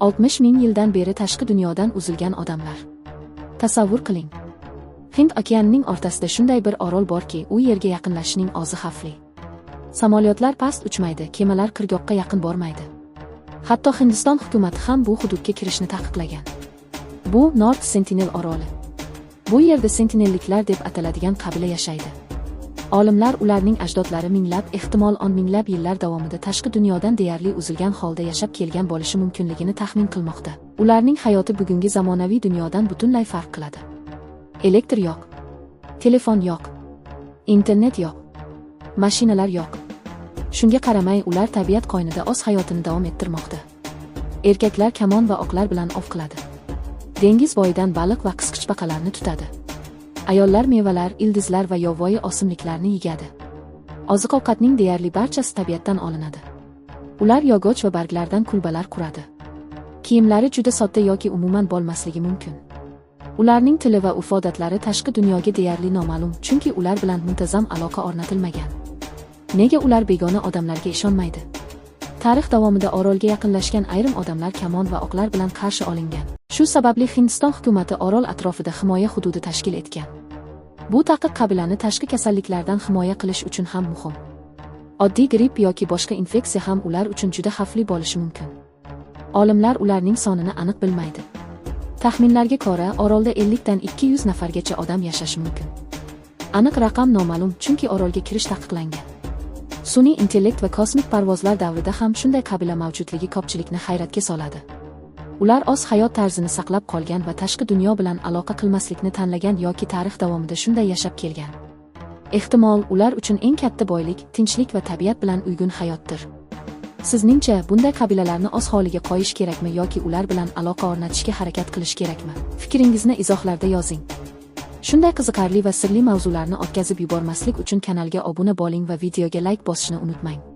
60 ming yildan beri tashqi dunyodan uzilgan odamlar. Tasavvur qiling. Hind okeanining o'rtasida shunday bir orol borki, u yerga yaqinlashishning o'zi xavfli. Samolyotlar past uchmaydi, kemalar qirg'oqqa yaqin bormaydi. Hatto Hindiston hukumati ham bu hududga kirishni taqiqlagan. Bu North Sentinel oroli. Bu yerda sentinelliklar deb ataladigan qabila yashaydi. Olimlar ularning ajdodlari minglab, ehtimol o'n minglab yillar davomida tashqi dunyodan deyarli uzilgan holda yashab kelgan bo'lishi mumkinligini taxmin qilmoqda. Ularning hayoti bugungi zamonaviy dunyodan butunlay farq qiladi. Elektr yo'q, telefon yo'q, internet yo'q, mashinalar yo'q. Shunga qaramay, ular tabiat qo'ynida o'z hayotini davom ettirmoqda. Erkaklar kamon va o'qlar bilan ov qiladi. Dengiz bo'yidan baliq va qisqichbaqalarni tutadi. Ayollar mevalar, ildizlar va yovvoyi o'simliklarni yegadi. Oziq-ovqatning deyarli barchasi tabiatdan olinadi. Ular yog'och va barglardan kulbalar quradi. Kiyimlari juda sodda yoki umuman bo'lmasligi mumkin. Ularning tili va urf odatlari tashqi dunyoga deyarli noma'lum, chunki ular bilan muntazam aloqa o'rnatilmagan. Nega ular begona odamlarga ishonmaydi? Tarix davomida orolga yaqinlashgan ayrim odamlar kamon va o'qlar bilan qarshi olingan. Shu sababli Hindiston hukumati orol atrofida himoya hududi tashkil etgan. Bu taqiq qabilani tashqi kasalliklardan himoya qilish uchun ham muhim. Oddiy gripp yoki boshqa infeksiya ham ular uchun juda xavfli bo'lishi mumkin. Olimlar ularning sonini aniq bilmaydi. Taxminlarga ko'ra, orolda 50 dan 200 nafargacha odam yashashi mumkin. Aniq raqam noma'lum, chunki orolga kirish taqiqlangan. Sun'iy intellekt va kosmik parvozlar davrida ham shunday qabila mavjudligi ko'pchilikni hayratga soladi. Ular o'z hayot tarzini saqlab qolgan va tashqi dunyo bilan aloqa qilmaslikni tanlagan yoki tarix davomida shunday yashab kelgan. Ehtimol, ular uchun eng katta boylik, tinchlik va tabiat bilan uyg'un hayotdir. Sizningcha, bunday qabilalarni o'z holiga qo'yish kerakmi yoki ular bilan aloqa o'rnatishga harakat qilish kerakmi? Fikringizni izohlarda yozing. Shunday qiziqarli va sirli mavzularni o'tkazib yubormaslik uchun kanalga obuna bo'ling va videoga like bosishni unutmang.